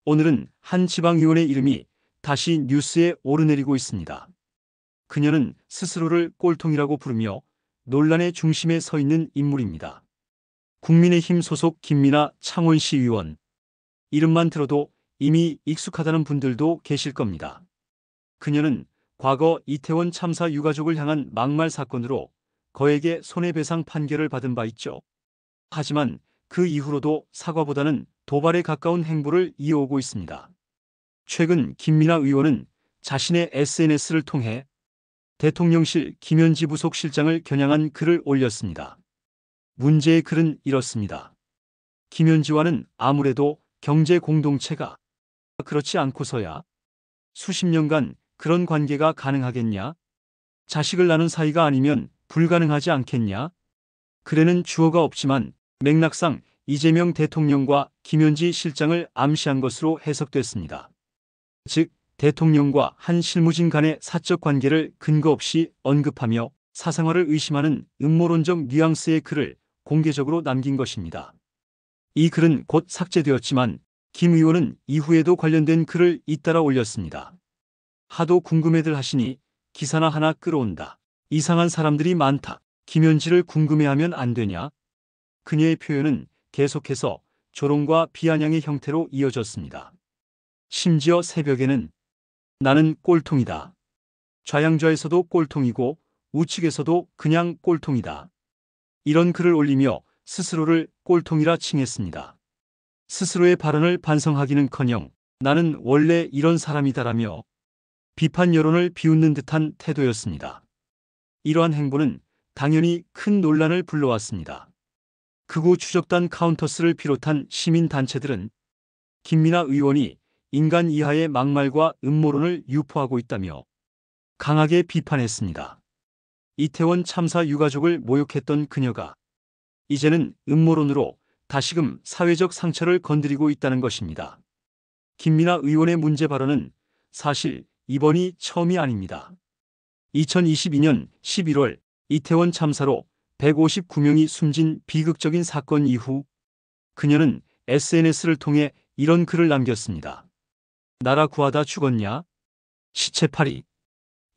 오늘은 한 지방의원의 이름이 다시 뉴스에 오르내리고 있습니다. 그녀는 스스로를 꼴통이라고 부르며 논란의 중심에 서 있는 인물입니다. 국민의힘 소속 김민아 창원시 의원. 이름만 들어도 이미 익숙하다는 분들도 계실 겁니다. 그녀는 과거 이태원 참사 유가족을 향한 막말 사건으로 거액의 손해배상 판결을 받은 바 있죠. 하지만 그 이후로도 사과보다는 도발에 가까운 행보를 이어오고 있습니다. 최근 김민아 의원은 자신의 SNS를 통해 대통령실 김현지 부속 실장을 겨냥한 글을 올렸습니다. 문제의 글은 이렇습니다. 김현지와는 아무래도 경제 공동체가 그렇지 않고서야 수십 년간 그런 관계가 가능하겠냐? 자식을 낳는 사이가 아니면 불가능하지 않겠냐? 글에는 주어가 없지만 맥락상 이재명 대통령과 김현지 실장을 암시한 것으로 해석됐습니다. 즉, 대통령과 한 실무진 간의 사적 관계를 근거 없이 언급하며 사생활을 의심하는 음모론적 뉘앙스의 글을 공개적으로 남긴 것입니다. 이 글은 곧 삭제되었지만 김 의원은 이후에도 관련된 글을 잇따라 올렸습니다. 하도 궁금해들 하시니 기사나 하나 끌어온다. 이상한 사람들이 많다. 김현지를 궁금해하면 안 되냐? 그녀의 표현은 계속해서 조롱과 비아냥의 형태로 이어졌습니다. 심지어 새벽에는 나는 꼴통이다. 좌양좌에서도 꼴통이고 우측에서도 그냥 꼴통이다. 이런 글을 올리며 스스로를 꼴통이라 칭했습니다. 스스로의 발언을 반성하기는커녕 나는 원래 이런 사람이다라며 비판 여론을 비웃는 듯한 태도였습니다. 이러한 행보는 당연히 큰 논란을 불러왔습니다. 극우 추적단 카운터스를 비롯한 시민단체들은 김민아 의원이 인간 이하의 막말과 음모론을 유포하고 있다며 강하게 비판했습니다. 이태원 참사 유가족을 모욕했던 그녀가 이제는 음모론으로 다시금 사회적 상처를 건드리고 있다는 것입니다. 김민아 의원의 문제 발언은 사실 이번이 처음이 아닙니다. 2022년 11월 이태원 참사로 159명이 숨진 비극적인 사건 이후 그녀는 SNS를 통해 이런 글을 남겼습니다. 나라 구하다 죽었냐? 시체팔이.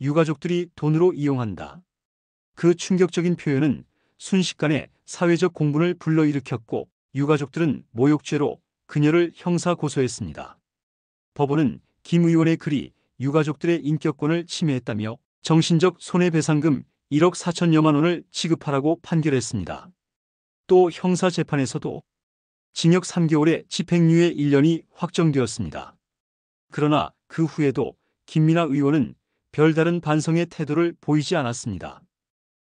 유가족들이 돈으로 이용한다. 그 충격적인 표현은 순식간에 사회적 공분을 불러일으켰고 유가족들은 모욕죄로 그녀를 형사 고소했습니다. 법원은 김 의원의 글이 유가족들의 인격권을 침해했다며 정신적 손해배상금 1억 4천여만 원을 지급하라고 판결했습니다. 또 형사재판에서도 징역 3개월에 집행유예 1년이 확정되었습니다. 그러나 그 후에도 김민아 의원은 별다른 반성의 태도를 보이지 않았습니다.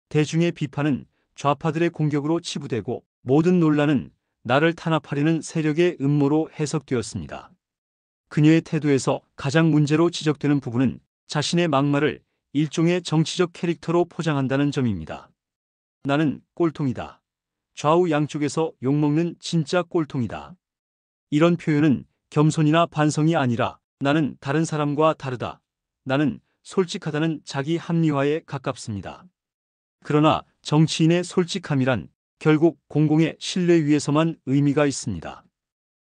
대중의 비판은 좌파들의 공격으로 치부되고 모든 논란은 나를 탄압하려는 세력의 음모로 해석되었습니다. 그녀의 태도에서 가장 문제로 지적되는 부분은 자신의 막말을 일종의 정치적 캐릭터로 포장한다는 점입니다. 나는 꼴통이다. 좌우 양쪽에서 욕먹는 진짜 꼴통이다. 이런 표현은 겸손이나 반성이 아니라 나는 다른 사람과 다르다. 나는 솔직하다는 자기 합리화에 가깝습니다. 그러나 정치인의 솔직함이란 결국 공공의 신뢰 위에서만 의미가 있습니다.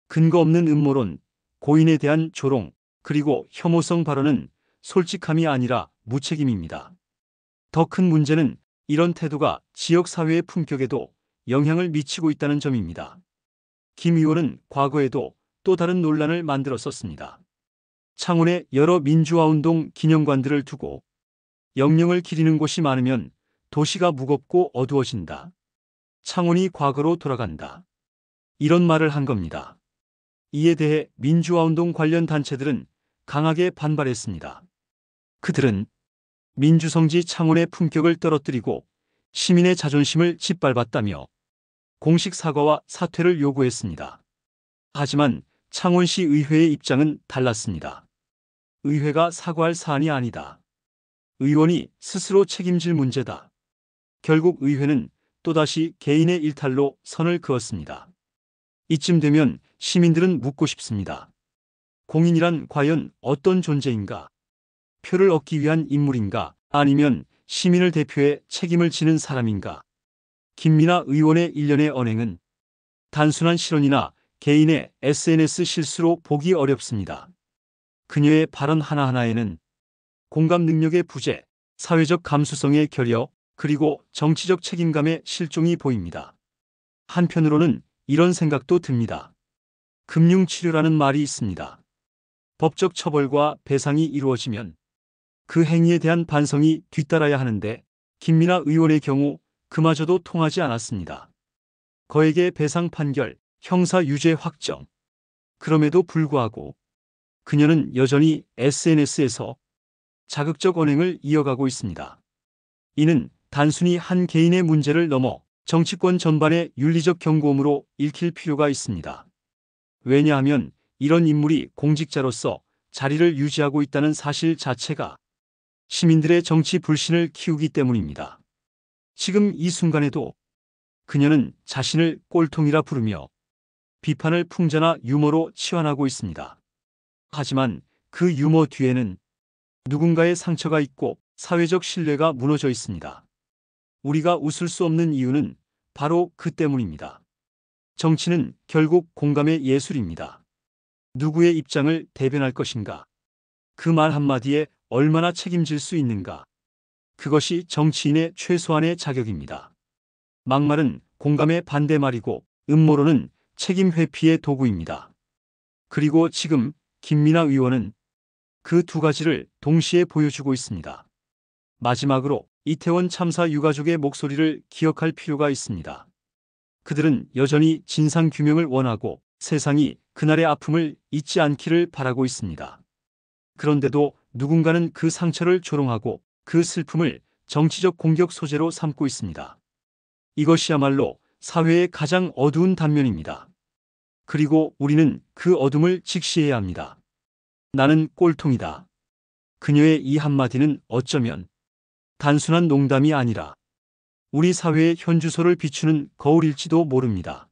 근거 없는 음모론, 고인에 대한 조롱, 그리고 혐오성 발언은 솔직함이 아니라 무책임입니다. 더 큰 문제는 이런 태도가 지역사회의 품격에도 영향을 미치고 있다는 점입니다. 김 의원은 과거에도 또 다른 논란을 만들었었습니다. 창원에 여러 민주화운동 기념관들을 두고 영령을 기리는 곳이 많으면 도시가 무겁고 어두워진다. 창원이 과거로 돌아간다. 이런 말을 한 겁니다. 이에 대해 민주화운동 관련 단체들은 강하게 반발했습니다. 그들은 민주성지 창원의 품격을 떨어뜨리고 시민의 자존심을 짓밟았다며 공식 사과와 사퇴를 요구했습니다. 하지만 창원시 의회의 입장은 달랐습니다. 의회가 사과할 사안이 아니다. 의원이 스스로 책임질 문제다. 결국 의회는 또다시 개인의 일탈로 선을 그었습니다. 이쯤 되면 시민들은 묻고 싶습니다. 공인이란 과연 어떤 존재인가? 표를 얻기 위한 인물인가? 아니면 시민을 대표해 책임을 지는 사람인가? 김민아 의원의 일련의 언행은 단순한 실언이나 개인의 SNS 실수로 보기 어렵습니다. 그녀의 발언 하나하나에는 공감 능력의 부재, 사회적 감수성의 결여, 그리고 정치적 책임감의 실종이 보입니다. 한편으로는 이런 생각도 듭니다. 금융치료라는 말이 있습니다. 법적 처벌과 배상이 이루어지면 그 행위에 대한 반성이 뒤따라야 하는데 김민아 의원의 경우 그마저도 통하지 않았습니다. 거액의 배상 판결, 형사 유죄 확정. 그럼에도 불구하고 그녀는 여전히 SNS에서 자극적 언행을 이어가고 있습니다. 이는 단순히 한 개인의 문제를 넘어 정치권 전반의 윤리적 경고음으로 읽힐 필요가 있습니다. 왜냐하면 이런 인물이 공직자로서 자리를 유지하고 있다는 사실 자체가 시민들의 정치 불신을 키우기 때문입니다. 지금 이 순간에도 그녀는 자신을 꼴통이라 부르며 비판을 풍자나 유머로 치환하고 있습니다. 하지만 그 유머 뒤에는 누군가의 상처가 있고 사회적 신뢰가 무너져 있습니다. 우리가 웃을 수 없는 이유는 바로 그 때문입니다. 정치는 결국 공감의 예술입니다. 누구의 입장을 대변할 것인가? 그 말 한마디에 얼마나 책임질 수 있는가? 그것이 정치인의 최소한의 자격입니다. 막말은 공감의 반대말이고 음모론은 책임 회피의 도구입니다. 그리고 지금 김민아 의원은 그 두 가지를 동시에 보여주고 있습니다. 마지막으로 이태원 참사 유가족의 목소리를 기억할 필요가 있습니다. 그들은 여전히 진상규명을 원하고 세상이 그날의 아픔을 잊지 않기를 바라고 있습니다. 그런데도 누군가는 그 상처를 조롱하고 그 슬픔을 정치적 공격 소재로 삼고 있습니다. 이것이야말로 사회의 가장 어두운 단면입니다. 그리고 우리는 그 어둠을 직시해야 합니다. 나는 꼴통이다. 그녀의 이 한마디는 어쩌면 단순한 농담이 아니라 우리 사회의 현주소를 비추는 거울일지도 모릅니다.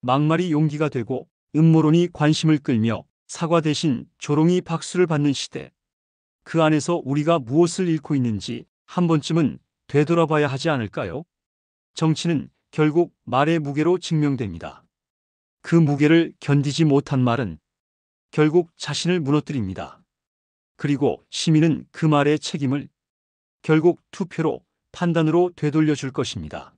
막말이 용기가 되고 음모론이 관심을 끌며 사과 대신 조롱이 박수를 받는 시대. 그 안에서 우리가 무엇을 잃고 있는지 한 번쯤은 되돌아봐야 하지 않을까요? 정치는 결국 말의 무게로 증명됩니다. 그 무게를 견디지 못한 말은 결국 자신을 무너뜨립니다. 그리고 시민은 그 말의 책임을 결국 투표로, 판단으로 되돌려 줄 것입니다.